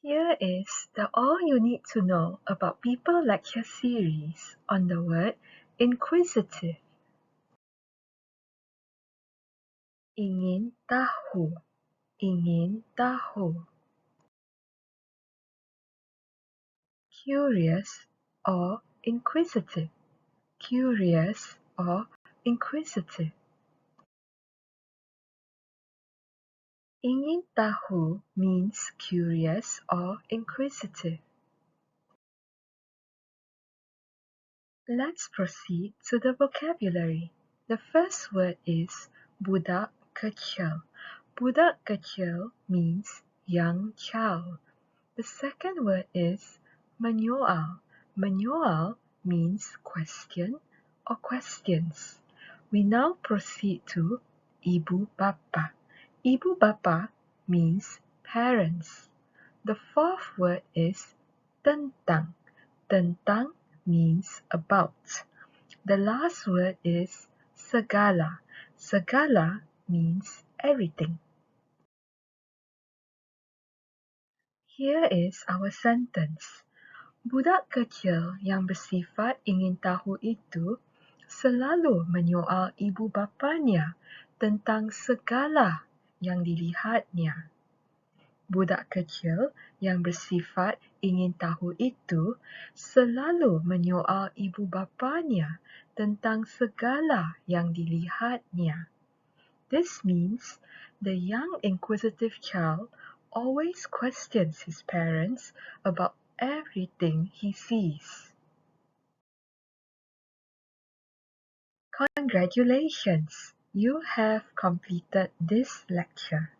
Here is the all you need to know about people lecture series on the word inquisitive. Ingin tahu, ingin tahu. Curious or inquisitive, curious or inquisitive. Ingin tahu means curious or inquisitive. Let's proceed to the vocabulary. The first word is budak kecil. Budak kecil means young child. The second word is menyoal. Menyoal means question or questions. We now proceed to ibu bapa. Ibu bapa means parents. The fourth word is tentang. Tentang means about. The last word is segala. Segala means everything. Here is our sentence. Budak kecil yang bersifat ingin tahu itu selalu menyoal ibu bapanya tentang segala yang dilihatnya. Budak kecil yang bersifat ingin tahu itu selalu menyoal ibu bapanya tentang segala yang dilihatnya. This means the young inquisitive child always questions his parents about everything he sees. Congratulations! You have completed this lecture.